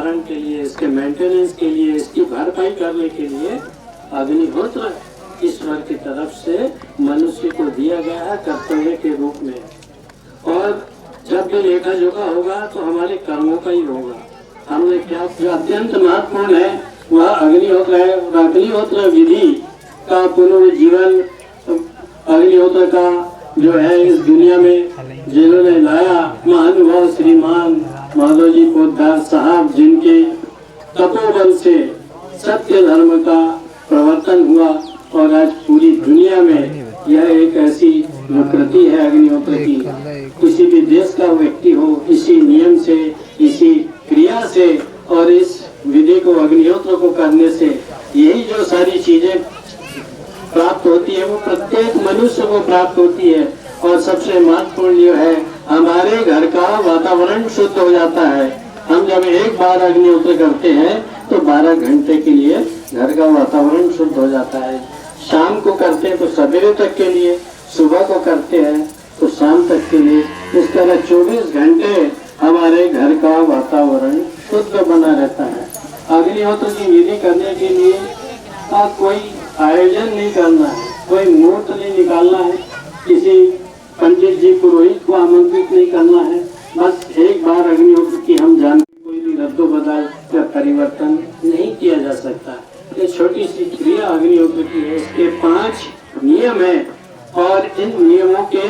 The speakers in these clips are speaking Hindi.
धारण के लिए, इसके मेंटेनेंस के लिए, इसकी भरपाई करने के लिए अग्निहोत्र ईश्वर की तरफ से मनुष्य को दिया गया है कर्तव्य के रूप में। और जब भी लेखा जोखा होगा तो हमारे कर्मों का ही होगा। हमने क्या, जो अत्यंत महत्वपूर्ण है वह अग्निहोत्र है। और अग्निहोत्र विधि का पुनर्जीवन अग्निहोत्र का जो है इस दुनिया में जिन्होंने लाया, महानुभाव श्रीमान माधव जी पोद्दार साहब, जिनके तपोबल से सत्य धर्म का प्रवर्तन हुआ और आज पूरी दुनिया में यह एक ऐसी कृति है अग्निहोत्र की। किसी भी देश का व्यक्ति हो, इसी नियम से, इसी क्रिया से और इस विधि को अग्निहोत्र को करने से यही जो सारी चीजें प्राप्त होती है वो प्रत्येक मनुष्य को प्राप्त होती है। और सबसे महत्वपूर्ण जो है, हमारे घर का वातावरण शुद्ध हो जाता है। हम जब एक बार अग्निहोत्र करते हैं तो 12 घंटे के लिए घर का वातावरण शुद्ध हो जाता है। शाम को करते हैं तो सवेरे तक के लिए, सुबह को करते हैं तो शाम तक के लिए। इस तरह 24 घंटे हमारे घर का वातावरण शुद्ध बना रहता है। अग्निहोत्र की विधि करने के लिए कोई आयोजन नहीं करना है, कोई मुहूर्त नहीं निकालना है, किसी पंडित जी पुरोहित को आमंत्रित नहीं करना है। बस एक बार अग्निहोत्र की हम जानते, कोई भी रद्दो बदल या परिवर्तन नहीं किया जा सकता। ये छोटी सी क्रिया अग्निहोत्र की है, इसके 5 नियम है और इन नियमों के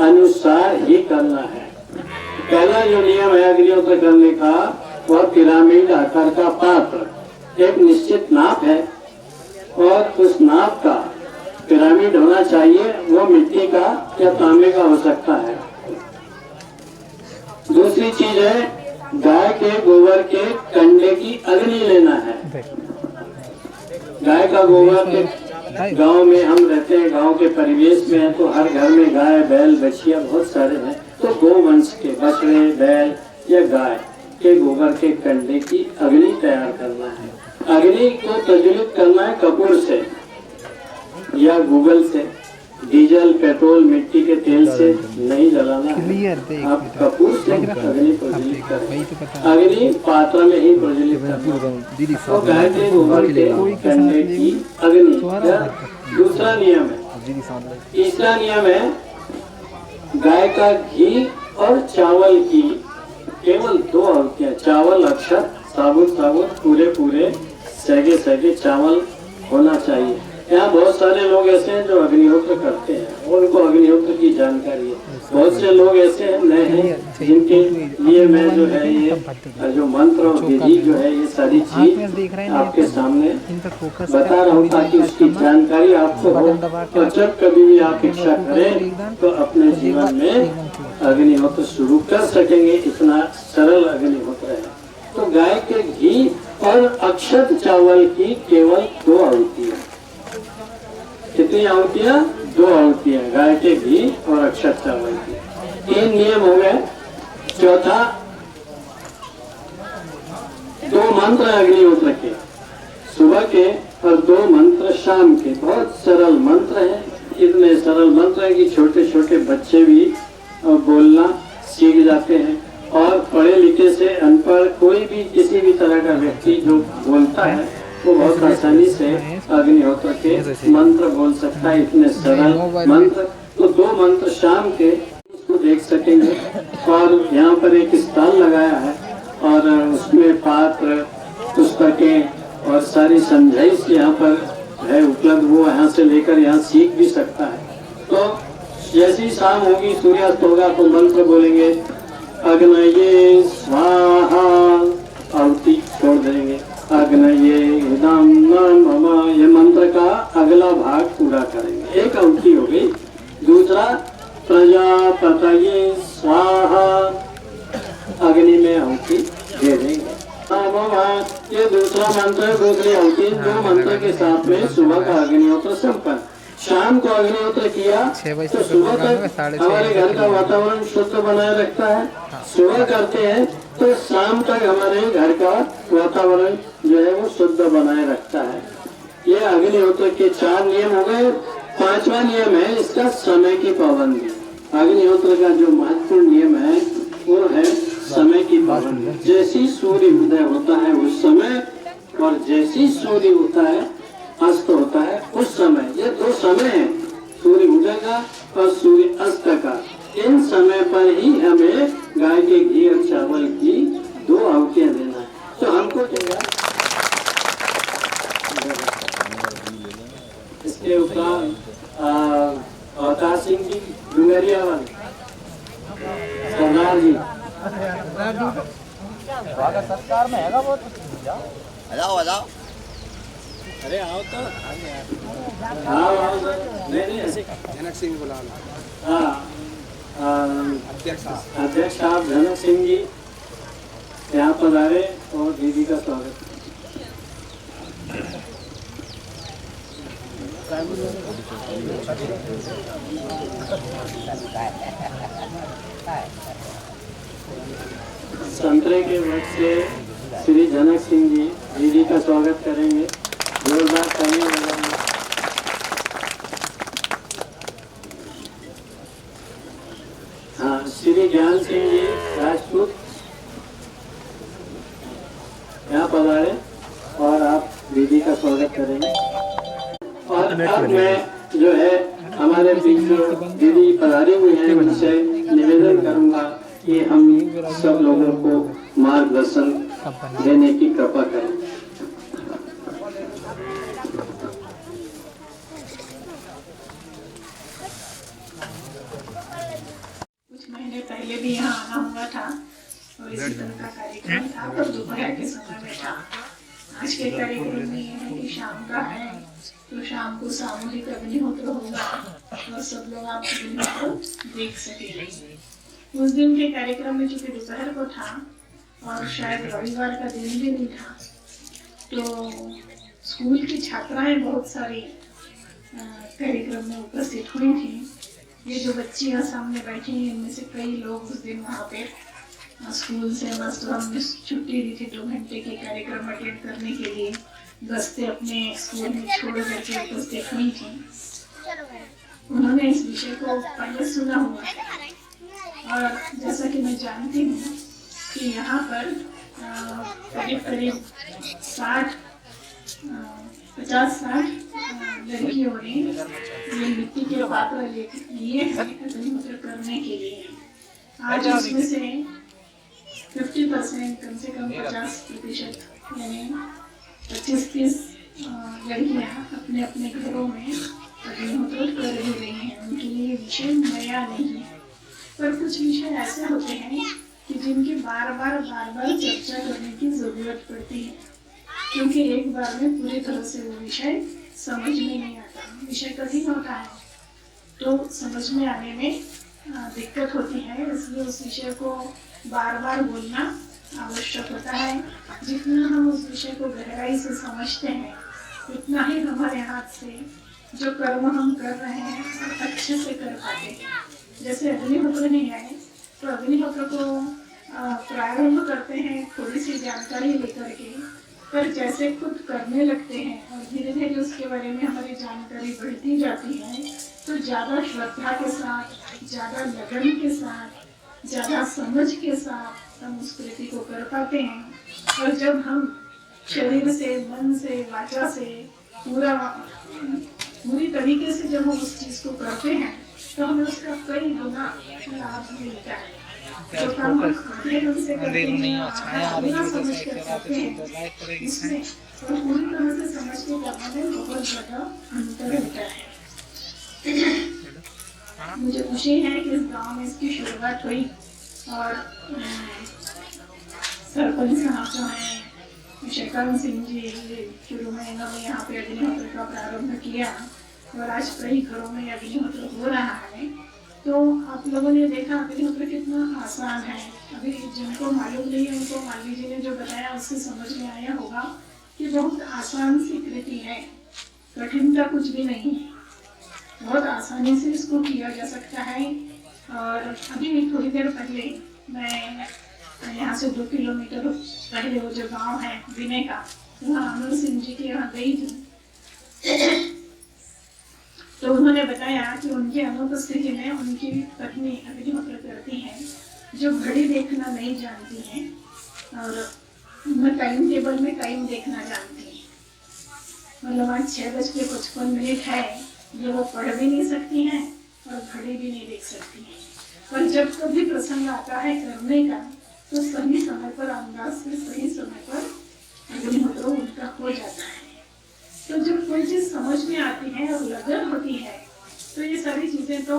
अनुसार ही करना है। पहला जो नियम है अग्निहोत्र करने का, वह पिरामिड आकार का पात्र, एक निश्चित नाप है और उस नाप का पिरामिड होना चाहिए। वो मिट्टी का या तांबे का हो सकता है। दूसरी चीज है, गाय के गोबर के कंडे की अग्नि लेना है। गाय का गोबर के, गांव में हम रहते हैं, गांव के परिवेश में है तो हर घर में गाय बैल बछिया बहुत सारे हैं, तो गोवंश के बछड़े बैल या गाय के गोबर के कंडे की अग्नि तैयार करना है। अग्नि को प्रज्वलित करना है कपूर से या गूगल से, डीजल पेट्रोल मिट्टी के तेल से नहीं जलाना है। आप कपूर से अग्नि प्रज्वलित करें। अग्नि पात्र में ही प्रज्वलित करना, तो गाय के गोबर के कंडे की अग्नि। दूसरा नियम है। तीसरा नियम है, गाय का घी और चावल की केवल 2 आहुतियां, चावल अक्षत साबुत साबुत पूरे सगे सगे चावल होना चाहिए। यहाँ बहुत सारे लोग ऐसे हैं जो अग्निहोत्र करते हैं, उनको अग्निहोत्र की जानकारी है। बहुत से लोग ऐसे नए हैं जिनके लिए मैं जो है ये जो मंत्र और विधि जो है ये सारी चीज आपके सामने बता रहा हूँ ताकि उसकी जानकारी आपको हो और जब कभी भी आप इच्छा करें तो अपने जीवन में अग्निहोत्र शुरू कर सकेंगे। इतना सरल अग्निहोत्र है। तो गाय के घी और अक्षत चावल की केवल 2 आहुतियां। कितनी आहुतियां? 2 आहुतियां गाय के घी और अक्षत चावल की। 3 नियम हो गए। चौथा, 2 मंत्र अग्निहोत्र के सुबह के और 2 मंत्र शाम के। बहुत सरल मंत्र है, इतने सरल मंत्र है कि छोटे छोटे बच्चे भी बोलना सीख जाते हैं और पढ़े लिखे से अनपढ़ कोई भी किसी भी तरह का व्यक्ति जो बोलता है वो बहुत आसानी से अग्निहोत्र के मंत्र बोल सकता है। इतने सरल मंत्र। तो 2 मंत्र शाम के उसको देख सकेंगे। और यहाँ पर एक स्टॉल लगाया है और उसमें पात्र पुस्तकें और सारी समझाइश यहाँ पर है उपलब्ध। वो यहाँ से लेकर यहाँ सीख भी सकता है। तो जैसी शाम होगी, सूर्यास्त होगा तो मंत्र बोलेंगे, अग्नये स्वाहा, आहुति छोड़ देंगे, अग्नये इदं मम, ये मंत्र का अगला भाग पूरा करेंगे। एक आहुति हो गई। दूसरा, प्रजापतये स्वाहा, अग्नि में आहुति दे देंगे। ये दूसरा मंत्र है, दूसरी आहुति। 2 मंत्र के साथ में सुबह का अग्निहोत्र संपन्न। शाम को अग्निहोत्र किया तो सुबह तक हमारे घर का वातावरण शुद्ध बनाए रखता है। सुबह करते हैं तो शाम तक हमारे घर का वातावरण जो है वो शुद्ध बनाए रखता है। ये अग्निहोत्र के 4 नियम हो गए। 5वां नियम है इसका समय की पाबंदी। अग्निहोत्र का जो महत्वपूर्ण नियम है वो है समय की पाबंदी। जैसी सूर्य उदय होता है उस समय और जैसी सूर्य होता है अस्त होता है उस समय, ये दो समय है, सूर्य उदय का और सूर्य अस्त का। इन समय पर ही हमें गाय के घी और चावल की 2 आहुतियां देना है। तो हमको जो है इसके उपरांत अवतार सिंह जी डुंगरिया वाले सरदार जी सरकार में है बहुत। जाओ अरे आओ तो आओ नहीं ऐसे जनक सिंह बुला लो। हाँ अध्यक्ष साहब जनक सिंह जी यहाँ पर आए और दीदी का स्वागत। संतरे के वक्त से श्री जनक सिंह जी दीदी का स्वागत करेंगे, जोरदार तालियां बजाएंगे। हाँ, श्री ज्ञान सिंह जी राजपूत यहाँ पधारे और आप दीदी का स्वागत करेंगे। और अब मैं जो है हमारे बीच जो दीदी पधारी हुई हैं उनसे निवेदन करूंगा कि हम सब लोगों को मार्गदर्शन देने की कृपा करें। कुछ महीने पहले भी यहाँ आना हुआ था और इसी तरह का कार्यक्रम था, पर दोपहर के समय में था। आज के कार्यक्रम में यह है कि शाम का है, तो शाम को सामूहिक अग्निहोत्र होगा और सब लोग आप अग्निहोत्र देख सकेंगे। उस दिन के कार्यक्रम में चूंकि दोपहर को था और शायद रविवार का दिन भी नहीं था, तो स्कूल की छात्राएं बहुत सारी कार्यक्रम में उपस्थित हुई थी। ये जो बच्ची यहाँ सामने बैठी हैं इनमें से कई लोग उस दिन वहाँ पे स्कूल से मस्त हमने छुट्टी दी थी 2 घंटे के कार्यक्रम अटेंड करने के लिए, बस्ते अपने स्कूल में छोड़ करके उपस्थित हुई थी। उन्होंने इस विषय को पहले सुना हुआ और जैसा कि मैं जानती हूँ कि यहाँ पर करीब 50-60 लड़कियों ने ये मिट्टी के पात्र लिए अग्निहोत्र करने के लिए। आज उसमें से 50% कम से कम 50% यानी 25-30 लड़कियाँ अपने अपने घरों में अग्निहोत्र कर ही रही हैं। उनके लिए विषय नया नहीं है, पर कुछ विषय ऐसे होते हैं कि जिनकी बार बार चर्चा करने की जरूरत पड़ती है, क्योंकि एक बार में पूरी तरह से वो विषय समझ में नहीं आता। विषय कठिन होता है तो समझ में आने में दिक्कत होती है, इसलिए उस विषय को बार बार बोलना आवश्यक होता है। जितना हम उस विषय को गहराई से समझते हैं उतना ही हमारे हाथ से जो कर्म हम कर रहे हैं अच्छे से कर पाते हैं। जैसे अग्निहोत्र नहीं है तो अग्निहोत्र को प्रारंभ करते हैं थोड़ी सी जानकारी लेकर के, पर जैसे खुद करने लगते हैं और धीरे धीरे उसके बारे में हमारी जानकारी बढ़ती जाती है, तो ज़्यादा श्रद्धा के साथ, ज़्यादा लगन के साथ, ज़्यादा समझ के साथ हम उस कृति को कर पाते हैं। और जब हम शरीर से, मन से, वाचा से पूरी तरीके से जब हम उस चीज़ को करते हैं तो हमें उसका कई गुना लाभ मिलता है। जो काम हम अपने मन से करते हैं, पूरा समझ कर करते हैं, इसमें और पूरी तरह से समझ के करने में बहुत ज़्यादा अंतर होता है। मुझे खुशी है कि इस गांव में इसकी शुरुआत हुई और सरपंच साहब जो हैं शेखर सिंह जी शुरू में इन्होंने यहाँ पे अग्निहोत्र का प्रारंभ किया और आज कई घरों में अग्निहोत्र हो रहा है। तो आप लोगों ने देखा अग्निहोत्र कितना आसान है। अभी जिनको मालूम नहीं है उनको माली जी ने जो बताया उससे समझ में आया होगा कि बहुत आसान सी कृति है, कठिनता कुछ भी नहीं है, बहुत आसानी से इसको किया जा सकता है। और अभी थोड़ी देर पहले मैं यहाँ से 2 किलोमीटर पहले वो जो गांव है विनय का, वहाँ अमर सिंह जी के यहाँ गई थी। तो उन्होंने बताया कि उनकी अनुपस्थिति में उनकी पत्नी अग्निहोत्र करती हैं जो घड़ी देखना नहीं जानती हैं और न टाइम टेबल में टाइम देखना जानती हैं, मतलब आज 6:55 है, जो वो पढ़ भी नहीं सकती हैं और घड़ी भी नहीं देख सकती हैं। पर जब कभी प्रसंग आता है करने का तो सही समय पर, अंदाज से सही समय पर अग्निहोत्र उनका हो जाता है। तो जब कोई चीज समझ में आती है और लगन होती है तो ये सारी चीजें तो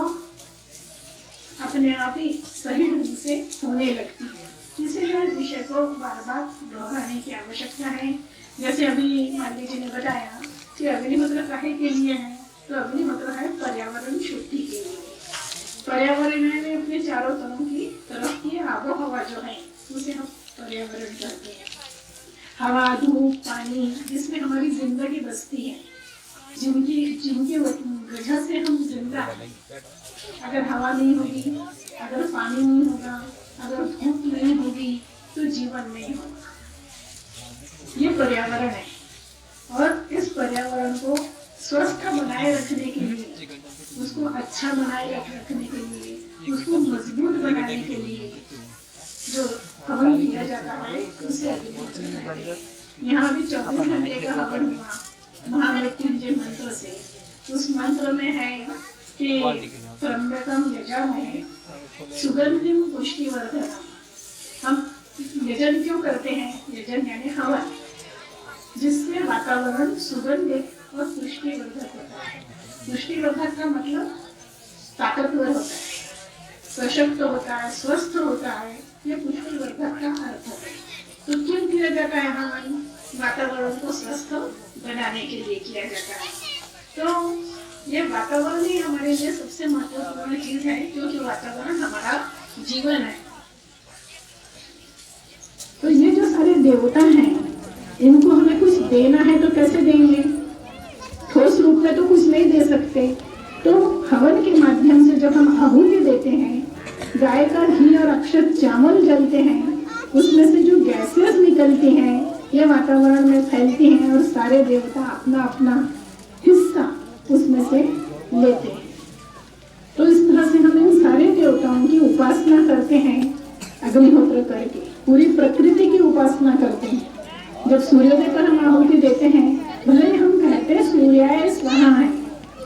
अपने आप ही सही ढंग से होने लगती है। इसीलिए इस विषय को बार बार दोहराने की आवश्यकता है। जैसे अभी माली जी ने बताया कि अग्निहोत्र काहे के लिए है, तो अग्निहोत्र है पर्यावरण शुद्धि के लिए। पर्यावरण में अपने चारों तरफ की आबोहवा जो है उसे हम पर्यावरण कहते हैं। हवा, धूप, पानी, जिसमें हमारी जिंदगी बसती है, जिनकी वजह से हम जिंदा हैं। अगर हवा नहीं होगी, अगर पानी नहीं होगा, अगर धूप नहीं होगी तो जीवन नहीं होगा। ये पर्यावरण है और इस पर्यावरण को स्वस्थ बनाए रखने के लिए, उसको अच्छा बनाए रखने के लिए, उसको मजबूत बनाने के लिए जो हवन किया जाता है उसे अग्निहोत्र कहते हैं। यहाँ भी 24 घंटे का हवन हुआ महामृत्युंजय मंत्र से। उस मंत्र में है कि त्र्यंबकम यजामहे सुगंधिम पुष्टिवर्धनम। हम यजन क्यों करते हैं? यजन यानी हवन, जिससे वातावरण सुगंधित और पुष्टिवर्धक होता है। पुष्टिवर्धक का मतलब ताकतवर होता है, सशक्त होता है, स्वस्थ होता है, ये पुष्टिवर्धक का अर्थ है। तो क्यों किया जाता है हवन? वातावरण को स्वस्थ बनाने के लिए किया जाता है। तो ये वातावरण ही हमारे लिए सबसे महत्वपूर्ण चीज है, क्योंकि वातावरण हमारा जीवन है। तो ये जो सारे देवता हैं, इनको हमें कुछ देना है तो कैसे देंगे? ठोस रूप में तो कुछ नहीं दे सकते। तो हवन के माध्यम से जब हम आहुति देते हैं, गाय का घी और अक्षत चावल जलते हैं, उसमें से जो गैसेस निकलती हैं ये वातावरण में फैलती हैं और सारे देवता अपना अपना हिस्सा उसमें से लेते हैं। तो इस तरह से हम इन सारे देवताओं की उपासना करते हैं अग्निहोत्र करके, पूरी प्रकृति की उपासना करते हैं। जब सूर्योदय पर हम आहुति देते हैं, भले ही हम कहते हैं सूर्याय स्वाहा है,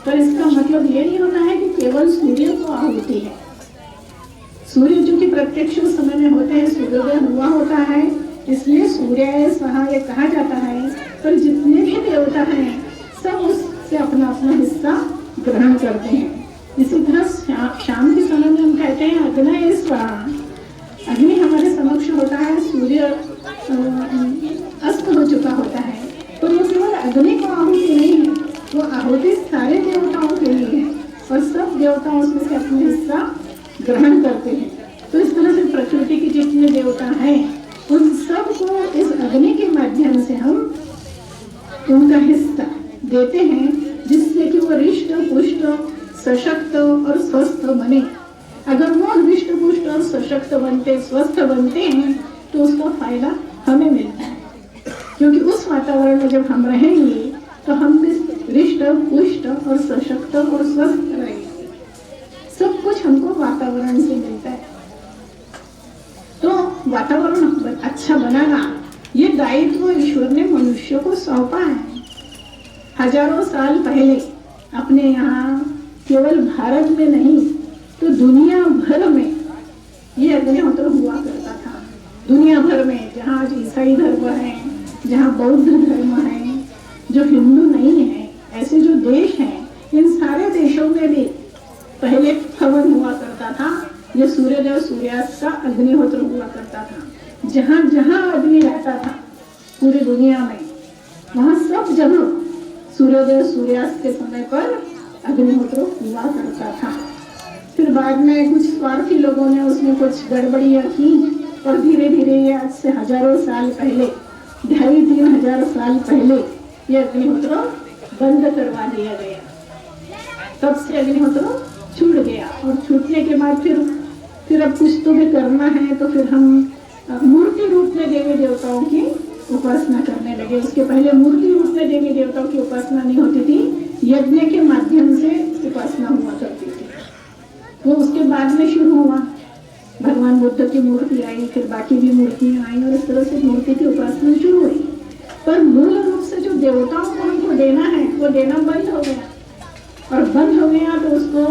पर इसका मतलब ये नहीं होता है कि केवल सूर्य को आहुति है। सूर्य जो कि प्रत्यक्ष उस समय में होते हैं, सूर्योदय हुआ होता है, इसलिए सूर्याय स्वाहा ये कहा जाता है। पर जितने भी देवता हैं सब उससे अपना अपना हिस्सा ग्रहण करते हैं। इसी तरह शाम के समय में हम कहते हैं अग्नये स्वाहा। अग्नि हमारे समक्ष होता है, सूर्य अस्त हो चुका होता है, पर वो केवल अग्नि को आहुति नहीं है, वो आहुति सारे देवताओं के लिए है और सब देवता उसमें से अपना हिस्सा ग्रहण करते हैं। तो इस तरह से प्रकृति के जितने देवता हैं उन सब को इस अग्नि के माध्यम से हम उनका हिस्सा देते हैं, जिससे कि वो हृष्ट पुष्ट सशक्त और स्वस्थ बने। अगर वो हृष्ट पुष्ट और सशक्त बनते, स्वस्थ बनते हैं तो उसका फायदा हमें मिलता है, क्योंकि उस वातावरण में जब हम रहेंगे तो हम भी हृष्ट पुष्ट और सशक्त और स्वस्थ रहेंगे। सब कुछ हमको वातावरण से मिलता है। तो वातावरण अच्छा बनाना ये दायित्व ईश्वर ने मनुष्य को सौंपा है। हजारों साल पहले अपने यहाँ केवल भारत में नहीं तो दुनिया भर में ये अग्निहोत्र हुआ करता था। दुनिया भर में, जहाँ आज ईसाई धर्म है, जहाँ बौद्ध धर्म है, जो हिंदू नहीं है, ऐसे जो देश हैं, इन सारे देशों में भी पहले हवन हुआ करता था। ये सूर्योदय सूर्यास्त का अग्निहोत्र हुआ करता था। जहाँ जहाँ अग्नि रहता था पूरी दुनिया में, वहाँ सब जगह सूर्योदय सूर्यास्त के समय पर अग्निहोत्र हुआ करता था। फिर बाद में कुछ स्वार्थी लोगों ने उसमें कुछ गड़बड़ियाँ की और धीरे धीरे ये आज से हजारों साल पहले, 2,500-3 हजार साल पहले ये अग्निहोत्र बंद करवा दिया गया। तब से अग्निहोत्र छूट गया और छूटने के बाद फिर अब कुछ तो भी करना है, तो फिर हम मूर्ति रूप में देवी देवताओं की उपासना करने लगे। उसके पहले मूर्ति रूप में देवी देवताओं की उपासना नहीं होती थी, यज्ञ के माध्यम से उपासना हुआ करती थी। वो उसके बाद में शुरू हुआ। भगवान बुद्ध की मूर्ति आई, फिर बाकी भी मूर्तियां आई और इस तरह से मूर्ति की उपासना शुरू हुई। पर मूल रूप से जो देवताओं को हमको देना है वो देना बंद हो गया, और बंद हो गया तो उसको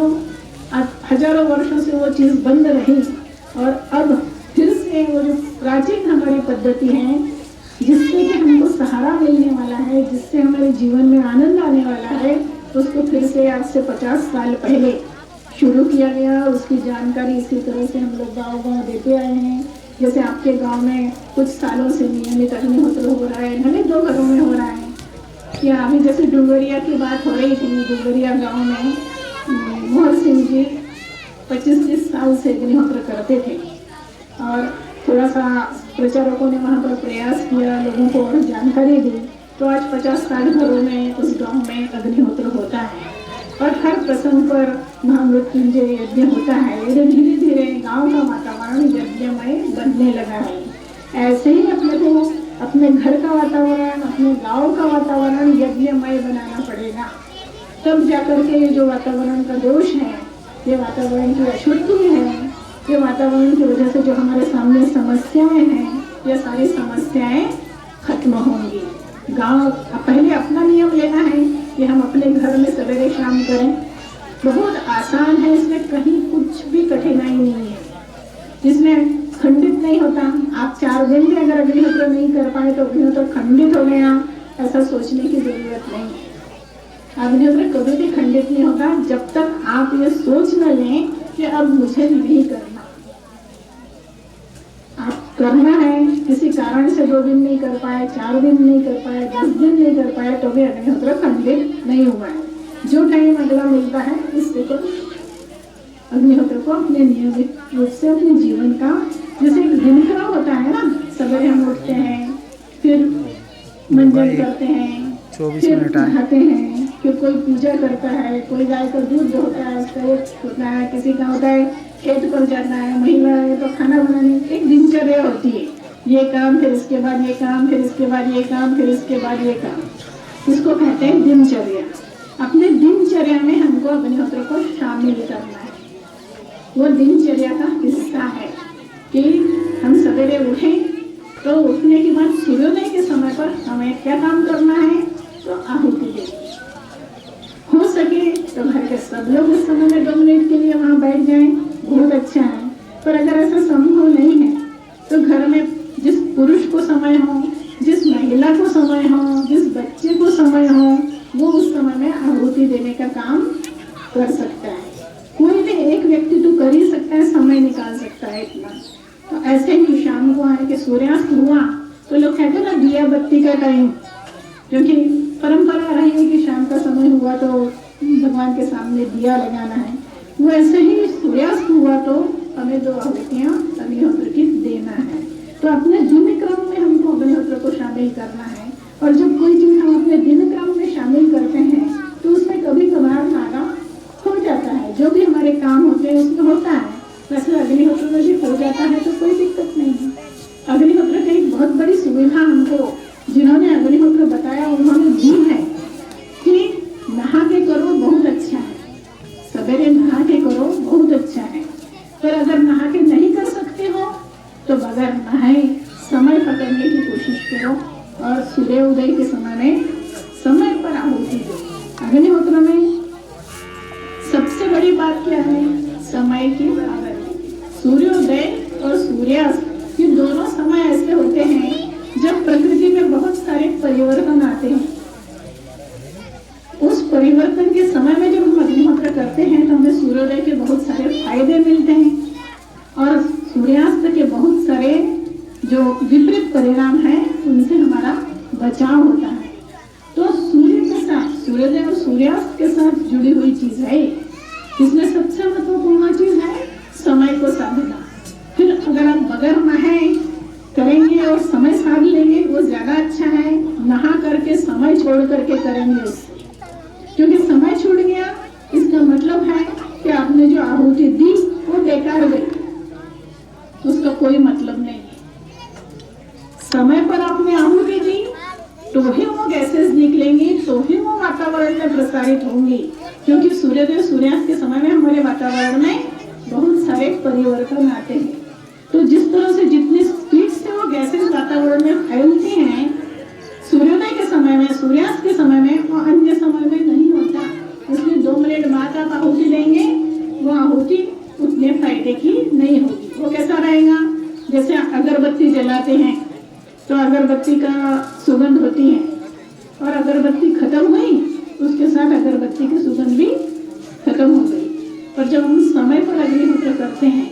हजारों वर्षों से वो चीज बंद रही। और अब फिर से वो जो प्राचीन हमारी पद्धति है, जिससे कि हमको सहारा मिलने वाला है, जिससे हमारे जीवन में आनंद आने वाला है, उसको फिर से आज से 50 साल पहले शुरू किया गया। उसकी जानकारी इसी तरह से हम लोग गाँव देते आए हैं। जैसे आपके गांव में कुछ सालों से नियमित अग्निहोत्र हो रहा है, भले 2 घरों में हो रहा है। या अभी जैसे डुंगरिया की बात हो रही थी, डुंगरिया गांव में मोहर सिंह जी 25-30 साल से अग्निहोत्र करते थे, और थोड़ा सा प्रचारकों ने वहाँ पर प्रयास किया, लोगों को और जानकारी दी, तो आज 50-60 घरों में उस गांव में अग्निहोत्र होता है। और हर प्रसंग पर महामृत्युंजय यज्ञ होता है। ये धीरे धीरे गांव का वातावरण यज्ञमय बनने लगा है। ऐसे ही अपने को अपने घर का वातावरण, अपने गांव का वातावरण यज्ञमय बनाना पड़ेगा, तब जाकर के ये जो वातावरण का दोष है, ये वातावरण की अशुद्धि है, ये वातावरण की वजह से जो हमारे सामने समस्याएं हैं, ये सारी समस्याएं खत्म होंगी। गांव पहले अपना नियम लेना है कि हम अपने घर में सवेरे शाम करें। बहुत आसान है, इसमें कहीं कुछ भी कठिनाई नहीं है, इसमें खंडित नहीं होता। आप 4 दिन में अगर अग्निहोत्र नहीं कर पाए तो अग्निहोत्र खंडित हो गया, ऐसा सोचने की जरूरत नहीं है। अग्निहोत्र कभी भी खंडित नहीं होता जब तक आप ये सोच न लें कि अब मुझे नहीं करना। आप करना है, किसी कारण से 2 दिन नहीं कर पाए, 4 दिन नहीं कर पाए, 10 दिन नहीं कर पाए, तो भी अग्निहोत्र खंडित नहीं हुआ है। जो टाइम अगला मिलता है इससे को अग्निहोत्र को अपने नियमित रूप से अपने जीवन का, जैसे एक दिनक्रम होता है ना, सवेरे हम उठते हैं, फिर मंजन करते हैं, 24 मिनट नहाते हैं, फिर कोई पूजा करता है, कोई गाय का दूध होता है, उसका एक होता है, किसी का होता है खेत पर जाना है, महिला है तो खाना बनाने, एक दिनचर्या होती है। ये काम, फिर इसके बाद ये काम, फिर इसके बाद ये काम, फिर इसके बाद ये काम, इसको कहते हैं दिनचर्या। अपने दिनचर्या में हमको अग्निहोत्र को शामिल करना है। वो दिनचर्या का हिस्सा है कि हम सवेरे उठें तो उठने के बाद सूर्योदय के समय पर हमें क्या काम करना है, तो आहुति देनी। हो सके तो घर के सब लोग उस समय में 2 मिनट के लिए वहाँ बैठ जाएं, बहुत अच्छा है। पर अगर ऐसा संभव नहीं है तो घर में जिस पुरुष को समय हो, जिस महिला को समय हो, जिस बच्चे को समय हो, वो उस समय में आहुति देने का काम कर सकता है। कोई भी एक व्यक्ति तो कर ही सकता है, समय निकाल सकता है इतना। तो ऐसे ही शाम को आए कि सूर्यास्त हुआ तो लोग कहते हैं ना दिया बत्ती का टाइम, क्योंकि परंपरा रही है कि शाम का समय हुआ तो भगवान के सामने दिया लगाना है। वो ऐसे ही सूर्यास्त हुआ तो हमें 2 आहुतियाँ अग्निहोत्र की देना है। तो अपने दिन क्रम में हमको अग्निहोत्र को शामिल करना है। और जब कोई चीज हम अपने दिन क्रम में शामिल करते हैं तो उसमें कभी कभार नागा हो जाता है, जो भी हमारे काम होते हैं उसमें होता है। वैसे अग्निहोत्र में भी हो जाता है तो कोई दिक्कत नहीं है। अग्निहोत्र की एक बहुत बड़ी सुविधा हमको जिन्होंने अग्निहोत्र बताया उन्होंने दी है कि नहा के करो बहुत अच्छा है, सवेरे नहा के करो बहुत अच्छा है। पर अगर नहा के नहीं कर सकते हो तो बगैर नहाए समय पकड़ने की कोशिश करो और सूर्योदय के समय में समय पर आहुति दो। अग्निहोत्र में सबसे बड़ी बात क्या है, समय की पाबंदी। सूर्योदय और सूर्यास्त ये दोनों समय ऐसे होते हैं जब प्रकृति में बहुत सारे परिवर्तन आते हैं। उस परिवर्तन के समय में जब हम अग्निहोत्र करते हैं तो हमें सूर्योदय के बहुत सारे फायदे मिलते हैं और सूर्यास्त के बहुत सारे जो विपरीत परिणाम हैं उनसे हमारा बचाव होता है। तो सूर्य के साथ, सूर्योदय और सूर्यास्त के साथ जुड़ी हुई चीज है, इसमें सबसे महत्वपूर्ण चीज है समय को साधना। फिर अगर आप बगैर नहाए करेंगे और समय साध लेंगे वो ज्यादा अच्छा है, नहा करके समय छोड़ करके करेंगे उससे, क्योंकि समय छूट गया इसका मतलब है कि आपने जो आहुति दी वो बेकार गई, उसका कोई मतलब नहीं है। समय पर आपने आहुति दी तो ही वो गैसेस निकलेंगी, तो ही वो वातावरण में प्रसारित होंगी, क्योंकि सूर्योदय सूर्यास्त के समय में हमारे वातावरण में बहुत सारे परिवर्तन आते हैं। अगरबत्ती जलाते हैं तो अगरबत्ती का सुगंध होती है, और अगरबत्ती खत्म हुई उसके साथ अगरबत्ती की सुगंध भी खत्म हो गई। पर जब हम समय पर अग्निहोत्र करते हैं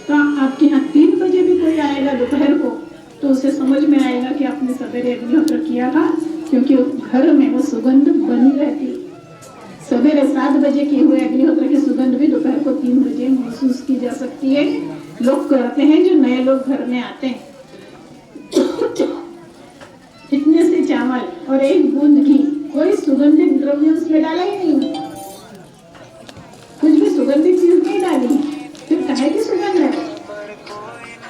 तो आपके यहाँ 3 बजे भी कोई आएगा दोपहर को तो उसे समझ में आएगा कि आपने सवेरे अग्निहोत्र किया था, क्योंकि घर में वो सुगंध बनी रहती। सवेरे 7 बजे किए हुए अग्निहोत्र की सुगंध भी दोपहर को 3 बजे महसूस की जा सकती है। लोग करते हैं, जो नए लोग घर में आते हैं। इतने से चावल और 1 बूंद घी, कोई सुगंधित द्रव्य उसमें डाला ही नहीं, कुछ भी सुगंधित चीज नहीं डाली, फिर काहे की सुगंध है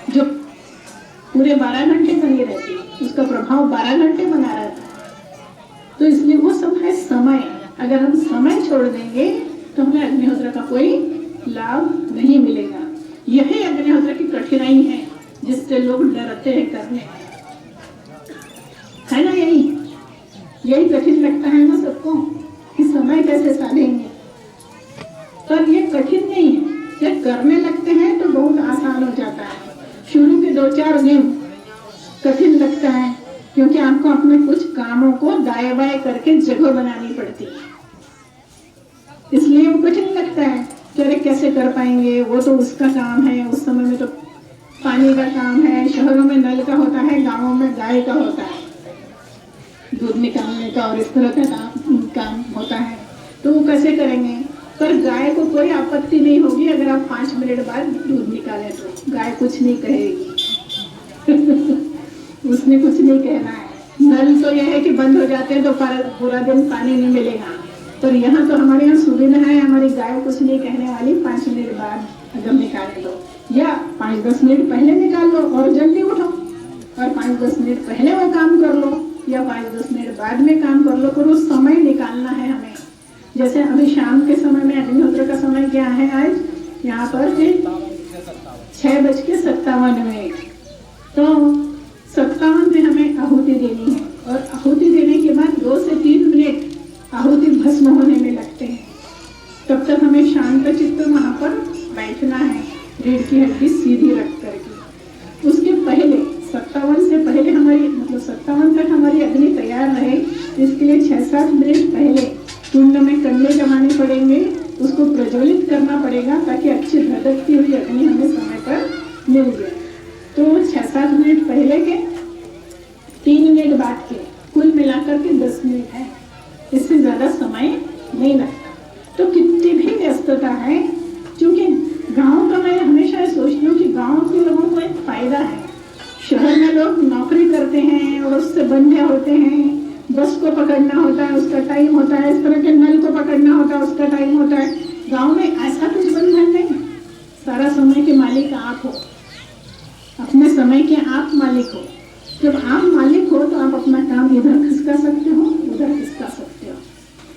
जो पूरे 12 घंटे बनी रहती है, उसका प्रभाव 12 घंटे बना रहता है। तो इसलिए वो सब है समय। अगर हम समय छोड़ देंगे तो हमें अग्निहोत्र का कोई लाभ नहीं मिलेगा। यही अग्निहोत्र की कठिनाई है जिससे लोग डरते हैं करने, है ना? यही कठिन लगता है ना सबको कि समय कैसे साधेंगे। पर ये कठिन नहीं है, जब करने लगते हैं तो बहुत आसान हो जाता है। शुरू के 2-4 दिन कठिन लगता है, क्योंकि आपको अपने कुछ कामों को दाएं बाएं करके जगह बनानी पड़ती है, इसलिए वो कठिन लगता है कि अरे कैसे कर पाएंगे, वो तो उसका काम है, उस समय में तो पानी का काम है, शहरों में नल का होता है, गाँवों में गाय का होता है, दूध निकालने का और इस तरह का काम होता है, तो वो कैसे करेंगे। पर गाय को कोई आपत्ति नहीं होगी अगर आप 5 मिनट बाद दूध निकालें तो गाय कुछ नहीं कहेगी। उसने कुछ नहीं कहना है। नल तो यह है कि बंद हो जाते हैं तो पूरा दिन पानी नहीं मिलेगा, पर यहाँ तो हमारे यहाँ सुविधा है, हमारी गाय कुछ नहीं कहने वाली। 5 मिनट बाद अगर निकाल दो या 5-10 मिनट पहले निकाल लो और जल्दी उठो, और 5-10 मिनट पहले वो काम कर लो या 5-10 मिनट बाद में काम कर लो, पर वो समय निकालना है हमें। जैसे अभी शाम के समय में अग्निहोत्र का समय क्या है आज यहाँ पर 6:57, तो 57 में हमें आहुति देनी है, और आहुति देने के बाद 2 से 3 मिनट आहुति भस्म होने में लगते हैं। तब तक हमें शांत चित्त वहाँ पर बैठना है, रीढ़ की हड्डी सीधी रख करके। उसके पहले 57 से पहले हमारी 57 तक हमारी अग्नि तैयार रहे, इसके लिए 6-7 मिनट पहले कुंड में कंडे जमाने पड़ेंगे, उसको प्रज्वलित करना पड़ेगा ताकि अच्छी धधकती हुई अग्नि हमें समय पर मिल जाए। तो 6-7 मिनट पहले के 3 मिनट बाद के कुल मिलाकर के 10 मिनट है, इससे ज्यादा समय नहीं लगता। तो कितनी भी व्यस्तता है, क्योंकि गांव का मैं हमेशा सोचती हूँ कि गांव के लोगों को एक फायदा है। शहर में लोग नौकरी करते हैं और उससे बंधे होते हैं, बस को पकड़ना होता है उसका टाइम होता है, इस तरह के नल को पकड़ना होता है उसका टाइम होता है। गांव में ऐसा कुछ बंधन नहीं, सारा समय के मालिक आप हो, अपने समय के आप मालिक हो। जब आप मालिक हो तो आप अपना काम इधर खिसका सकते हो, उधर खिसका सकते हो,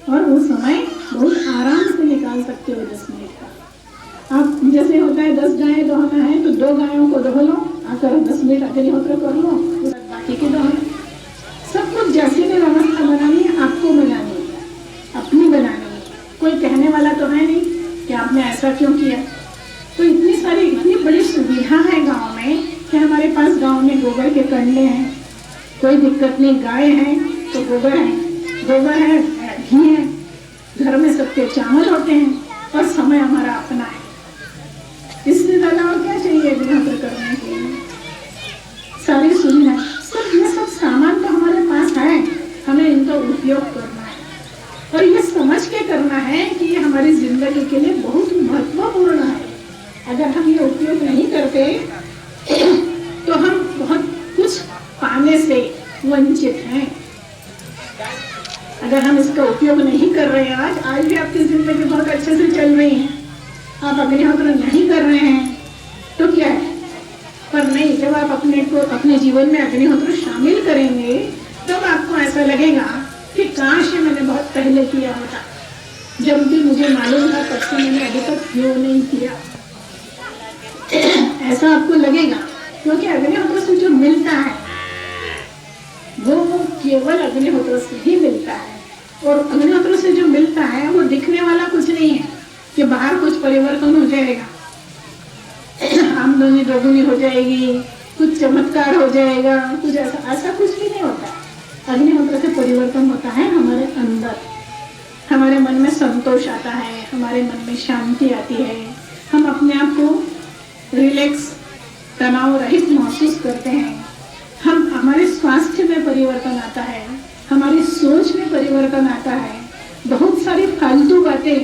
और वो समय बहुत आराम से निकाल सकते हो। 10 मिनट का आप जैसे होता है 10 गायें दोहना है तो 2 गायों को दोह लो, आकर 10 मिनट अग्निहोत्र कर लो, बाकी के दोहना। सब कुछ जैसी भी व्यवस्था बनानी है आपको बनानी है, अपनी बनानी है, कोई कहने वाला तो है नहीं कि आपने ऐसा क्यों किया। तो इतनी बड़ी सुविधा है गांव में कि हमारे पास गांव में गोबर के कंडे हैं, कोई दिक्कत नहीं। गाय है तो गोबर है, घी है, घर में सबके चावल होते हैं, और समय हमारा अपना है। इससे ज्यादा और क्या चाहिए अग्निहोत्र करने के लिए? सारी सुविधा, सब सामान तो हमारे पास है, हमें इनका उपयोग करना है, और ये समझ के करना है कि ये हमारी जिंदगी के लिए बहुत महत्वपूर्ण है। अगर हम ये उपयोग नहीं करते तो हम बहुत कुछ पाने से वंचित हैं। अगर हम इसका उपयोग नहीं कर रहे हैं, आज भी आपकी जिंदगी बहुत अच्छे से चल रही है, आप अग्निहोत्र नहीं कर रहे हैं तो क्या है? पर नहीं, जब आप अपने जीवन में अग्निहोत्र शामिल करेंगे तब आपको ऐसा लगेगा कि काश मैंने बहुत पहले किया होता, जब भी मुझे मालूम था तब से मैंने अभी तक क्यों नहीं किया। ऐसा आपको लगेगा, क्योंकि अग्निहोत्र से जो मिलता है वो केवल अग्निहोत्र से ही मिलता है, और अग्निहोत्र से जो मिलता है वो दिखने वाला कुछ नहीं है कि बाहर कुछ परिवर्तन हो जाएगा, आमदनी दोगुनी हो जाएगी, कुछ चमत्कार हो जाएगा, कुछ ऐसा कुछ भी नहीं होता। अग्निहोत्र से परिवर्तन होता है हमारे अंदर, हमारे मन में संतोष आता है, हमारे मन में शांति आती है, हम अपने आप को रिलैक्स, तनाव रहित महसूस करते हैं, हम हमारे स्वास्थ्य में परिवर्तन आता है, हमारी सोच में परिवर्तन आता है। बहुत सारी फालतू बातें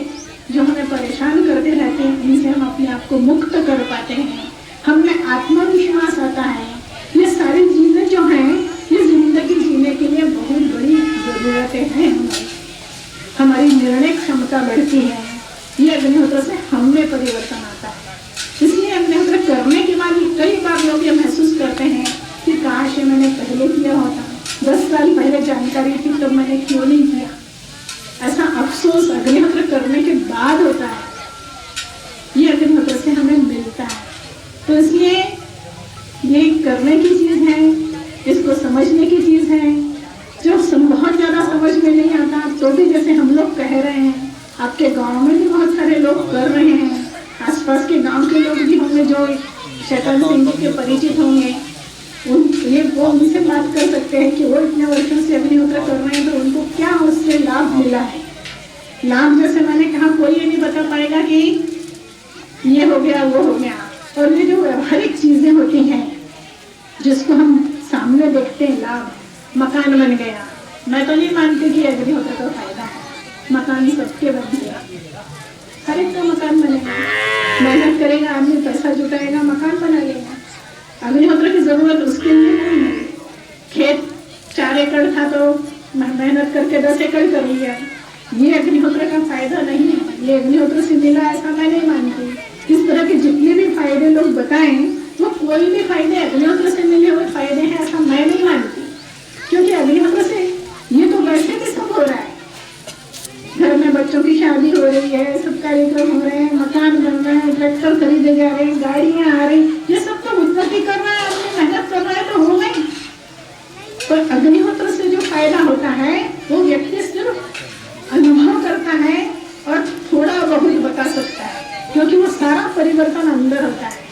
जो हमें परेशान करते रहते हैं, इनसे हम अपने आप को मुक्त कर पाते हैं, हमें आत्मविश्वास आता है। ये सारी चीजें जो हैं, ये जिंदगी जीने के लिए बहुत बड़ी जरूरतें हैं। हमारी निर्णय क्षमता बढ़ती है। ये अग्निहोत्र से हमें परिवर्तन आता है। इसलिए अग्निहोत्र करने के बाद कई बार लोग ये महसूस करते हैं कि काश ये मैंने पहले किया होता, 10 साल पहले जानकारी थी तब मैंने क्यों नहीं किया। ऐसा अफसोस अग्निहोत्र करने के बाद होता है। ये अग्निहोत्र से हमें मिलता है। तो इसलिए ये करने की चीज है, इसको समझने की चीज है। जो बहुत ज्यादा समझ में नहीं आता तो भी जैसे हम लोग कह रहे हैं, आपके गांव में भी बहुत सारे लोग कर रहे हैं, आसपास के गांव के लोग भी होंगे जो शैतान सिंह जी के परिचित होंगे, वो उनसे बात कर सकते हैं कि वो इतने वर्षों से अग्निहोत्र कर रहे हैं तो उनको क्या उससे लाभ मिला है। लाभ जैसे मैंने कहा, कोई ये नहीं बता पाएगा कि ये हो गया वो हो गया। और ये जो व्यवहारिक चीजें होती हैं जिसको हम सामने देखते हैं, लाभ, मकान बन गया, मैं तो नहीं मानती कि अग्निहोत्र का फायदा है। मकान सबके बन गया, हर एक का मकान बनेगा, मेहनत करेगा आदमी, पैसा जुटाएगा, मकान बना लेगा। अग्निहोत्र की जरूरत उसके लिए नहीं है। खेत 4 एकड़ था तो मेहनत करके 10 एकड़ कर लिया, ये अग्निहोत्र का फायदा नहीं है। ये अग्निहोत्र से मिला ऐसा मैं नहीं मानती। इस तरह के जितने भी फायदे लोग बताएं, वो कोई भी फायदे अग्निहोत्र से मिले हुए फायदे हैं ऐसा मैं नहीं मानती। क्योंकि अग्निहोत्र से ये तो वैसे भी सब हो रहा है। घर में बच्चों की शादी हो रही है, सब कार्यक्रम हो रहे हैं, मकान बन रहे हैं, ट्रैक्टर खरीदे जा रहे हैं, गाड़ियां आ रही, ये सब तो उन्नति कर रहा है, आदमी मेहनत कर रहा है तो हो गई। पर अग्निहोत्र से जो फायदा होता है वो व्यक्ति सिर्फ अनुभव करता है और थोड़ा बहुत बता सकता है, क्योंकि वो सारा परिवर्तन अंदर होता है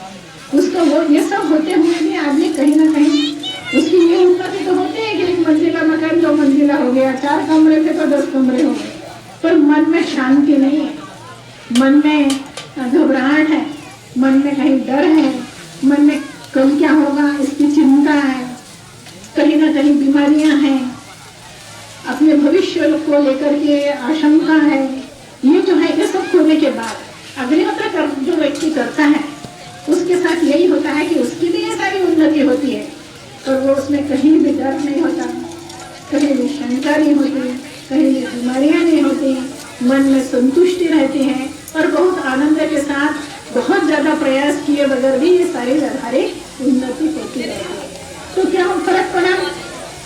उसको। वो ये सब होते हुए भी आदमी कहीं ना कहीं उसकी ये उन्नति तो होती है कि 1 मंजिला मकान 2 मंजिला हो गया, 4 कमरे थे तो 10 कमरे हो गए, पर मन में शांति नहीं है, मन में घबराहट है, मन में कहीं डर है, मन में कल क्या होगा इसकी चिंता है, कहीं ना कहीं बीमारियां हैं, अपने भविष्य को लेकर के आशंका है। ये जो है, ये सब होने के बाद अग्निहोत्र जो व्यक्ति करता है उसके साथ यही होता है कि उसकी भी ये सारी उन्नति होती है, और वो उसमें कहीं भी डर नहीं होता, कहीं भी शंका नहीं होती, कहीं भी बीमारियां नहीं होती, मन में संतुष्टि रहती है और बहुत आनंद के साथ बहुत ज्यादा प्रयास किए बगैर भी ये सारी व्यवहारिक उन्नति होती रहती है। तो क्या फर्क पड़ा?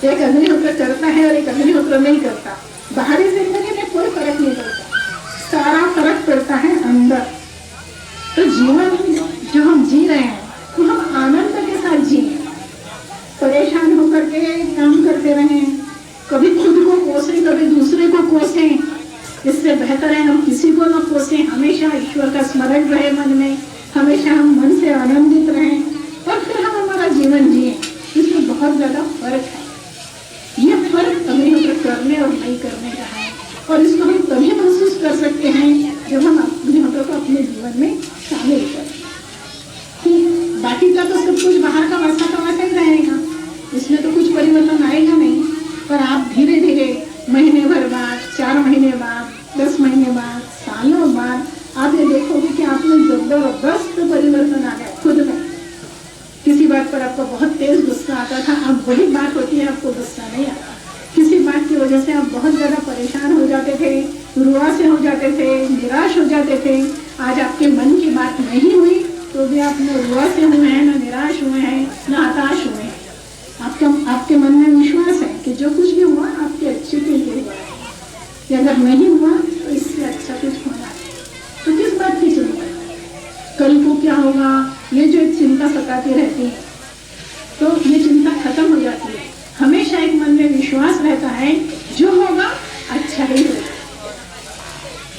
एक अग्निहोत्र करता है और एक अग्निहोत्र नहीं करता। बाहरी जिंदगी में कोई फर्क नहीं पड़ता, सारा फर्क पड़ता है अंदर। तो जीवन जो हम जी रहे हैं वो हम आनंद के साथ जिए, परेशान होकर के काम करते रहें, कभी खुद को कोसें कभी दूसरे को कोसें, इससे बेहतर है हम किसी को न कोसें। हमेशा ईश्वर का स्मरण रहे मन में, हमेशा हम मन से आनंदित रहें और फिर हम हमारा जीवन जिए। इसमें बहुत ज्यादा फर्क है। ये फर्क अग्निहोत्र करने और नहीं करने का है, और इसको हम तभी महसूस कर सकते हैं जब हम अग्निहोत्र को अपने जीवन में शामिल करें। बाकी का तो सब कुछ बाहर का वैसा का वैसा ही रहेगा, इसमें तो कुछ परिवर्तन आएगा नहीं। पर आप धीरे धीरे महीने भर बाद, 4 महीने बाद, 10 महीने बाद, सालों बाद आप ये देखोगे कि आप में जबरदस्त परिवर्तन आ गया खुद में। किसी बात पर आपको बहुत तेज गुस्सा आता था, अब वही बात होती है आपको गुस्सा नहीं आता। किसी बात की वजह से आप बहुत ज्यादा परेशान हो जाते थे, रुआ से हो जाते थे, निराश हो जाते थे, आज आपके मन की बात नहीं हुई तो भी आप न रुआ से हुए हैं, न निराश हुए हैं, न हताश हुए हैं। आपके मन में विश्वास है कि जो कुछ भी हुआ आपके अच्छे के लिए हुआ है, अगर नहीं हुआ तो इससे अच्छा कुछ होना है। तो किस बात की चिंता? कल को क्या होगा, ये जो एक चिंता सताती रहती है, तो ये चिंता खत्म हो जाती है। हमेशा एक मन में विश्वास रहता है जो होगा अच्छा ही होगा,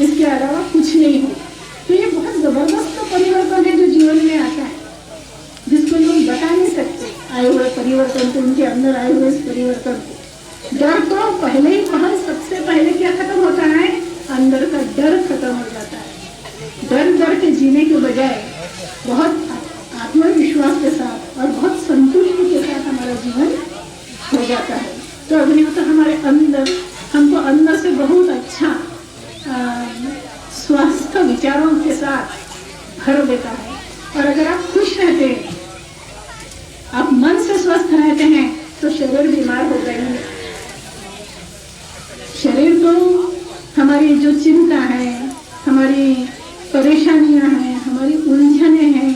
इसके अलावा कुछ नहीं होगा। तो ये बहुत जबरदस्त परिवर्तन है जो जीवन में आता है, जिसको लोग बता नहीं सकते। परिवर्तन को, उनके अंदर आए हुए इस परिवर्तन को। डर तो पहले ही वहाँ सबसे पहले क्या खत्म होता है, अंदर का डर खत्म हो जाता है। डर के जीने के बजाय बहुत आत्मविश्वास के साथ और बहुत संतुष्टि के साथ हमारा जीवन हो जाता है। तो अग्निहोत्र हमारे अंदर, हमको अंदर से बहुत अच्छा स्वस्थ विचारों के साथ भर देता है। और अगर आप खुश रहते हैं, आप मन से स्वस्थ रहते हैं, तो शरीर बीमार हो जाएंगे। शरीर तो हमारी जो चिंता है, हमारी परेशानियां हैं, हमारी उलझने हैं,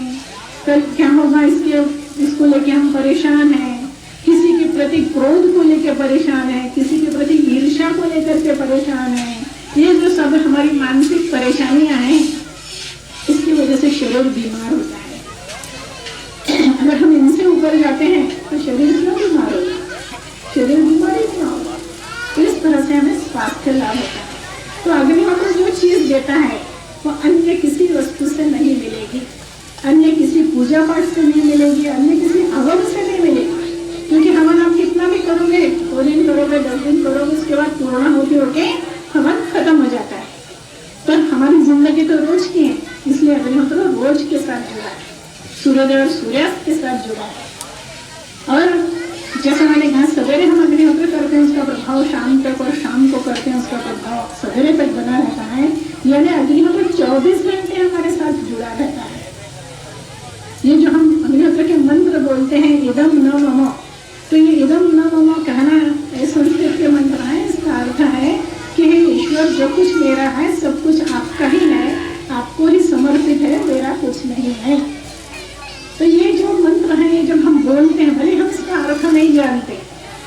कल क्या होगा इसको लेके हम परेशान हैं, किसी के प्रति क्रोध को लेकर परेशान है, किसी के प्रति ईर्ष्या को लेकर के परेशान है। ये जो सब हमारी मानसिक परेशानियां हैं, इसकी वजह से शरीर बीमार होता है। अगर हम इनसे ऊपर जाते हैं तो शरीर क्यों बीमार होगा, शरीर बीमार ही क्यों होगा। इस तरह से हमें स्वास्थ्य लाभ होता है। तो अग्निहोत्र जो चीज देता है वो अन्य किसी वस्तु से नहीं मिलेगी, अन्य किसी पूजा पाठ से नहीं मिलेगी, अन्य किसी हवन से नहीं मिलेगी। क्योंकि हवन आप कितना भी करोगे, 2 दिन करोगे, 10 दिन करोगे, उसके बाद पूर्ण होके हवन खत्म हो जाता है। पर हमारी जिंदगी तो रोज की है, इसलिए अग्निहोत्र रोज के साथ जुड़ा है, सूर्योदय और सूर्यास्त के साथ जुड़ा है। और जैसे मैंने कहा, सवेरे हम अग्निहोत्र करते हैं, उसका प्रभाव शाम तक, और शाम को करते हैं उसका प्रभाव सवेरे तक बना रहता है। यानी अग्निहोत्र 24 घंटे हमारे साथ जुड़ा रहता है। ये जो हम अग्निहोत्र के मंत्र बोलते हैं, इदम न मम, तो ये इदम न मम कहना संस्कृत के मंत्र है। इसका अर्थ है कि हे ईश्वर, जो कुछ मेरा है सब कुछ आपका ही है, आपको ही समर्पित है, मेरा कुछ नहीं है। तो ये जो मंत्र है, जब हम बोलते हैं, भले हम इसका अर्थ नहीं जानते,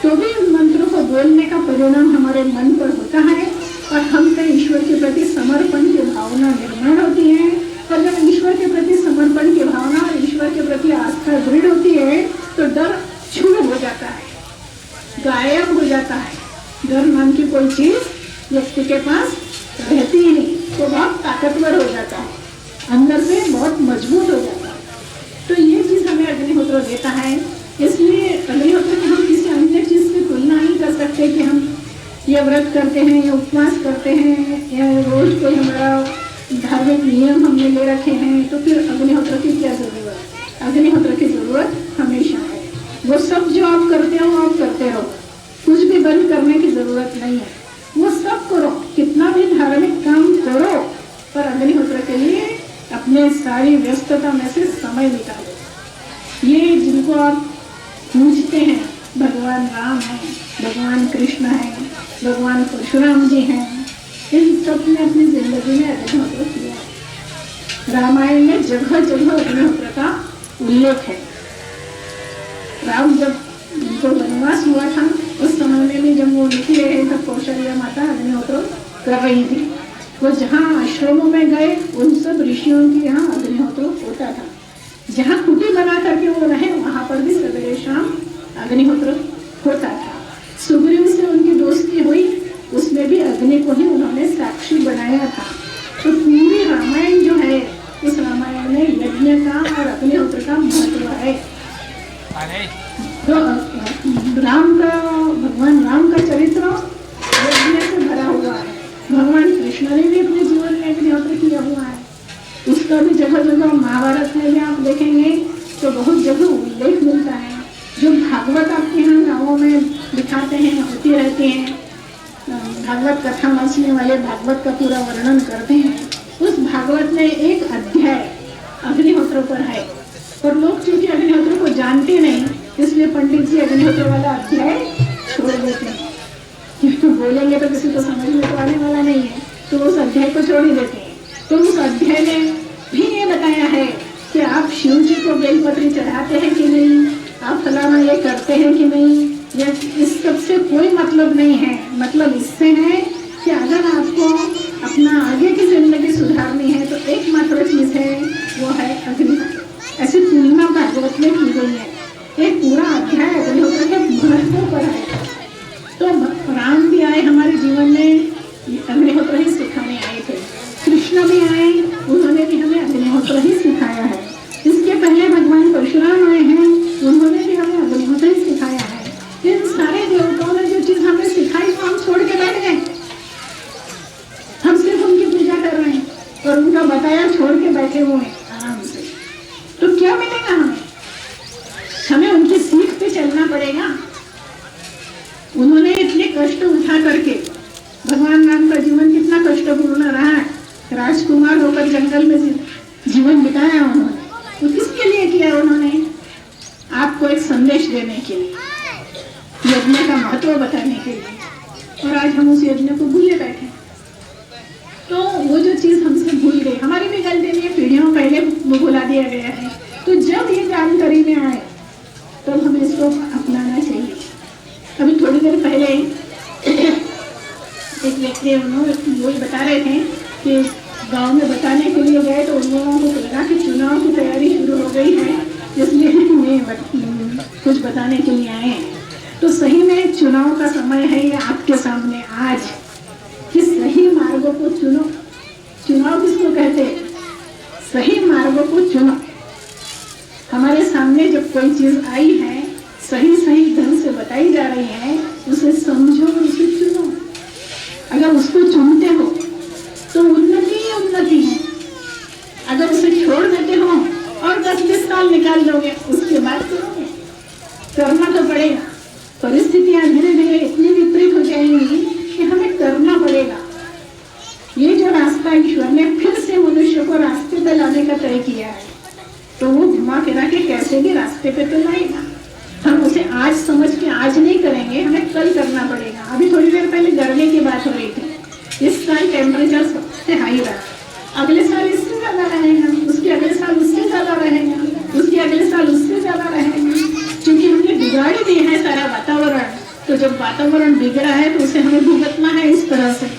तो भी उन मंत्रों को बोलने का परिणाम हमारे मन पर होता है और हम में ईश्वर के प्रति समर्पण की भावना निर्माण होती है। और जब ईश्वर के प्रति समर्पण की भावना और ईश्वर के प्रति आस्था दृढ़ होती है, तो डर छूट हो जाता है, गायब हो जाता है। डर नाम की कोई चीज व्यक्ति के पास रहती ही नहीं, तो बहुत ताकतवर हो जाता है, अंदर से बहुत मजबूत हो जाता है। तो ये चीज हमें अग्निहोत्र देता है। इसलिए अग्निहोत्र की हम किसी अन्य चीज से तुलना नहीं कर सकते कि हम ये व्रत करते हैं, ये उपवास करते हैं, या रोज कोई हमारा धार्मिक नियम हमने ले रखे हैं, तो फिर अग्निहोत्र की क्या जरूरत। अग्निहोत्र की जरूरत हमेशा है। वो सब जो आप करते हो आप करते रहो, कुछ भी बंद करने की जरूरत नहीं है, वो सब करो, कितना भी धार्मिक काम करो, पर अग्निहोत्र के लिए अपने सारी व्यस्तता में से समय निकालो। ये जिनको आप पूजते हैं, भगवान राम है, भगवान कृष्ण है, भगवान परशुराम जी हैं, इन सब ने अपनी जिंदगी में अग्निहोत्र किया। रामायण में जगह जगह अग्निहोत्र का उल्लेख है। राम जब उनको वनवास हुआ था, उस समय में भी जब वो निकले हैं, तब कौशल्या माता अग्निहोत्र कर रही थी। वो जहाँ आश्रमों में गए, उन सब ऋषियों के यहाँ अग्निहोत्र होता था। जहाँ कुटी बना करके वो रहे, वहाँ पर भी सवेरे शाम अग्निहोत्र होता था। सुग्रीव से उनकी दोस्ती हुई, उसमें भी अग्नि को ही उन्होंने साक्षी बनाया था। तो पूरी रामायण जो है, उस रामायण में यज्ञ का और अग्निहोत्र का महत्व है। तो भगवान राम का चरित्र यज्ञ से भरा हुआ है। भगवान कृष्ण ने भी अपने जीवन में अग्निहोत्र किया हुआ है। उसका भी जगह जगह महाभारत में भी आप देखेंगे तो बहुत जगह उल्लेख मिलता है। जो भागवत आपके यहाँ गाँवों में दिखाते हैं, होती रहती हैं, भागवत कथा वाचने वाले भागवत का पूरा वर्णन करते हैं। उस भागवत में एक अध्याय अग्निहोत्र पर है, पर लोग चूंकि अग्निहोत्र को जानते नहीं, इसलिए पंडित जी अग्निहोत्र वाला अध्याय छोड़ देते हैं। बोलेंगे तो किसी को समझ में तो आने वाला नहीं है, तो उस अध्याय को छोड़ ही देते हैं। तो उस अध्याय में भी ये बताया है कि आप शिव जी को बेलपत्री चढ़ाते हैं कि नहीं, आप फलाना ये करते हैं कि नहीं। ये इस सब से कोई मतलब नहीं है। मतलब इससे है कि अगर आपको अपना आगे की जिंदगी सुधारनी है, तो एकमात्र चीज है, वो है अग्निहोत्र। ऐसी तुलना भागवत में की गई है। एक पूरा अध्याय अग्निहोत्र के महत्व पर है। तो राम भी आए हमारे जीवन में, अग्निहोत्र ही सिखाने आए थे। कृष्ण भी आए, उन्होंने भी हमें अग्निहोत्र ही सिखाया है। इसके पहले भगवान परशुराम आए हैं, उन्होंने भी हमें अग्निहोत्र चलना पड़ेगा। उन्होंने इतने कष्ट उठा करके, भगवान राम का जीवन कितना कष्टपूर्ण रहा है, राजकुमार होकर जंगल में जीवन बिताया उन्होंने। तो किसके लिए किया उन्होंने? आपको एक संदेश देने के लिए, यज्ञ का महत्व बताने के लिए। और आज हम उस यज्ञ को भूले बैठे। तो वो जो चीज हमसे भूल गई, हमारी भी गलती नहीं है, पीढ़ियों पहले वो भुला दिया गया है। तो जब ये जानकारी में आए तब तो हमें इसको अपनाना चाहिए। अभी थोड़ी देर पहले एक व्यक्ति उन्होंने वही बता रहे थे कि गांव में बताने के लिए गए तो उन लोगों को लगा कि चुनाव की तैयारी शुरू हो गई है, इसलिए कुछ बताने के लिए आए हैं। तो सही में चुनाव का समय है ये आपके सामने आज, कि सही मार्गों को चुनो। चुनाव किसको कहते हैं? सही मार्गों को चुनो। हमारे सामने जब कोई चीज आई है, सही सही ढंग से बताई जा रही है, उसे समझो और उसे चुनो। अगर उसको चुनते हो तो उन्नति ही उन्नति है। अगर उसे छोड़ देते हो और 10-20 साल निकाल लोगे, उसके बाद करोगे, करना तो पड़ेगा। परिस्थितियां धीरे धीरे इतनी विपरीत हो जाएंगी कि हमें करना पड़ेगा। ये जो रास्ता ईश्वर ने फिर से मनुष्य को रास्ते पे लाने का तय किया है, तो वो घुमा फिरा के कैसे भी रास्ते पे तो लाएगा। हम उसे आज समझ के आज नहीं करेंगे, हमें कल करना पड़ेगा। अभी थोड़ी देर पहले गर्मी की बात हो रही थी। इस साल टेम्परेचर सबसे हाई रहा, अगले साल इससे ज्यादा रहेगा, उसके अगले साल उससे ज्यादा रहेगा, उसके अगले साल उससे ज्यादा रहेगा, क्योंकि हमने बिगाड़ दी है सारा वातावरण। तो जब वातावरण बिगड़ा है तो उसे हमें भुगतना है इस तरह से,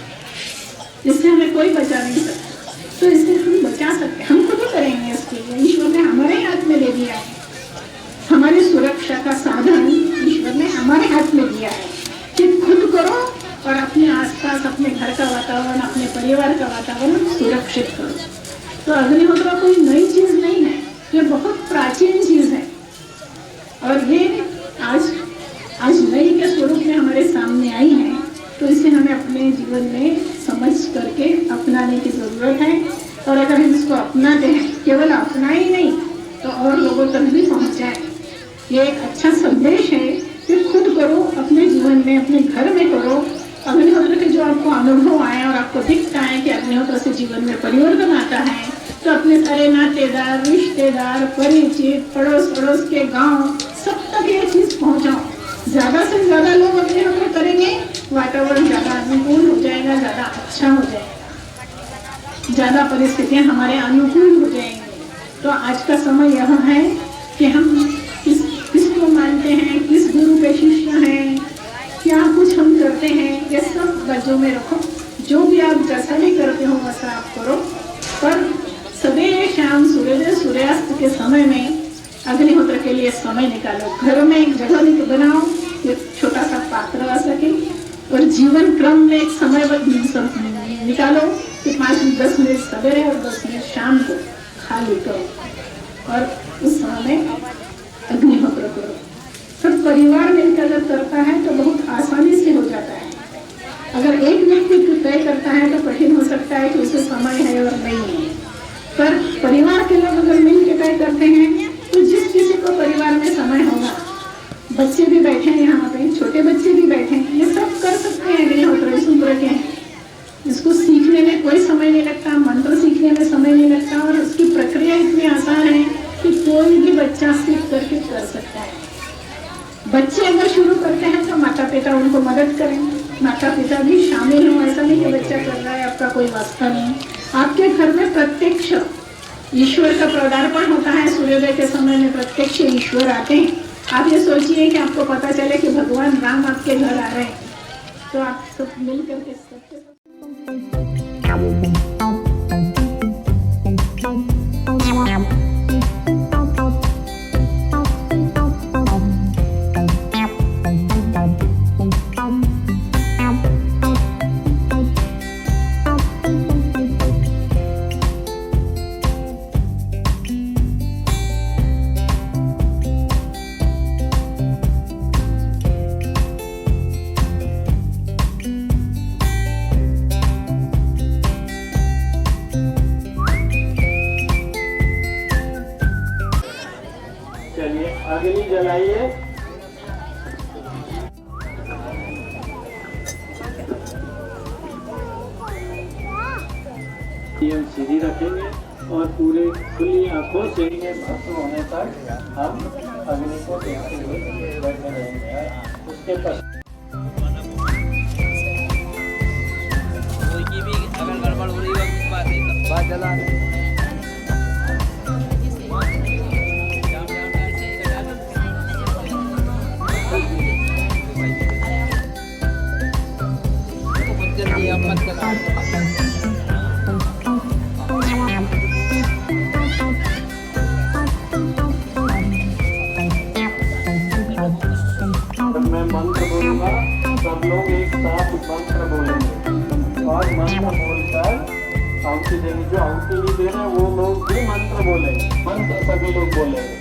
इससे हमें कोई बचा नहीं सकता। तो इससे हम बचा सकते, हम खुद ही करेंगे। इसके लिए ईश्वर ने हमारे हाथ में दे दिया है, हमारी सुरक्षा का साधन ईश्वर ने हमारे हाथ में दिया है कि खुद करो और अपने आसपास, अपने घर का वातावरण, अपने परिवार का वातावरण सुरक्षित करो। तो अग्निहोत्र कोई नई चीज नहीं है, ये बहुत प्राचीन चीज है और ये आज नई के स्वरूप में हमारे सामने आई है। तो इसे हमें अपने जीवन में समझ करके अपनाने की जरूरत है। और अगर हम इसको अपनाते हैं, केवल अपना ही नहीं तो और लोगों तक भी पहुंचाए। ये एक अच्छा संदेश है कि खुद करो, अपने जीवन में, अपने घर में करो। अग्निहोत्र के जो आपको अनुभव आए और आपको दिखता है कि अग्निहोत्र से जीवन में परिवर्तन आता है, तो अपने सारे नातेदार, रिश्तेदार, परिचित, पड़ोस के गांव, सब तक ये चीज पहुंचाओ। ज्यादा से ज्यादा लोग अग्निहोत्र करेंगे, वातावरण ज्यादा अनुकूल हो जाएगा, ज्यादा अच्छा हो जाएगा, ज्यादा परिस्थितियां हमारे अनुकूल हो जाएंगी। तो आज का समय यह है कि हम किसको मानते हैं, किस गुरु के शिष्य हैं, क्या कुछ हम करते हैं, ये सब बाजू में रखो। जो भी आप जैसा भी करते हो वैसा आप करो, पर सवेरे शाम सूर्योदय सूर्यास्त के समय में अग्निहोत्र के लिए समय निकालो। घर में एक जगह बनाओ, एक छोटा सा पात्र आ सके, और जीवन क्रम में एक समय निकालो कि 5-10 मिनट सवेरे और 10 मिनट शाम को खाली करो और उस समय में अग्निहोत्र करो। सब परिवार मिलकर जब करता है तो बहुत आसानी से हो जाता है। अगर एक व्यक्ति तय करता है तो कठिन हो सकता है कि उसे समय है और नहीं है, पर परिवार के लोग अगर मिल के तय करते हैं तो जिस किसी को परिवार में समय होगा, बच्चे भी बैठे हैं यहाँ पे, छोटे बच्चे भी बैठे हैं, ये सब कर सकते हैं अग्निहोत्र। इस उम्र के हैं, इसको सीखने में कोई समय नहीं लगता, मंत्र सीखने में समय नहीं लगता, और उसकी प्रक्रिया इतनी आसान है कि कोई भी बच्चा सीख करके कर सकता है। बच्चे अगर शुरू करते हैं तो माता पिता उनको मदद करें, माता पिता भी शामिल हो। ऐसा नहीं कि बच्चा कर रहा है, आपका कोई वास्ता नहीं। आपके घर में प्रत्यक्ष ईश्वर का पदार्पण होता है। सूर्योदय के समय में प्रत्यक्ष ईश्वर आते हैं। आप ये सोचिए कि आपको पता चले कि भगवान राम आपके घर आ रहे हैं, तो आप सब मिल करके सबके नियम सीधी रखेंगे और पूरे खुली आंखों से भस्म होने तक हम अग्नि को देखते हुए बैठे रहेंगे। उसके पश्चात कोई की भी अगर गड़बड़ हो रही हो किस बात जला मत चला। मैं मंत्र बोलूंगा, सब लोग एक साथ मंत्र बोलेंगे और मंत्र बोलकर आहुति देंगे। जो आहुति नहीं दे रहे वो लोग भी मंत्र बोलेंगे, मंत्र सभी लोग बोलेंगे।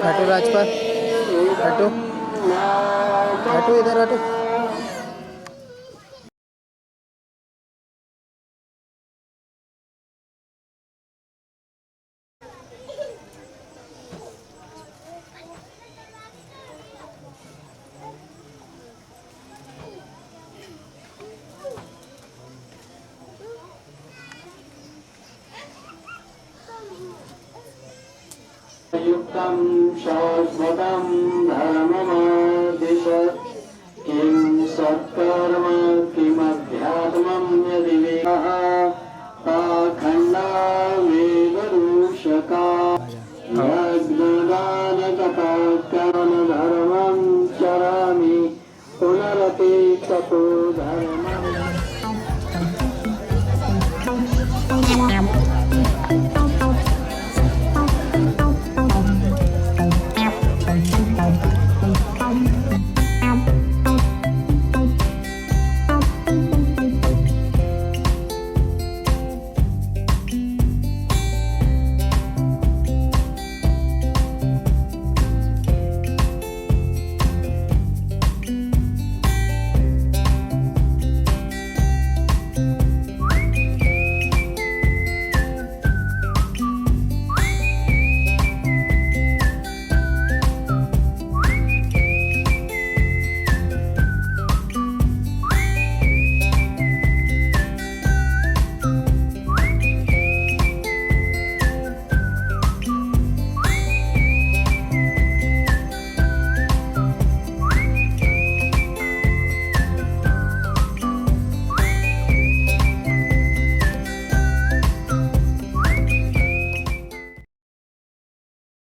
हटो राजपाल, हटो हटो, इधर हटो। युक्तं शाश्वतं धर्ममादिश किं सत्कर्म किमध्यात्मं यदि वेदः पाखण्डा वेदरूषका यज्ञदानकपाकर्म धर्मं चरामि पुनरपि तपो धर्मम्।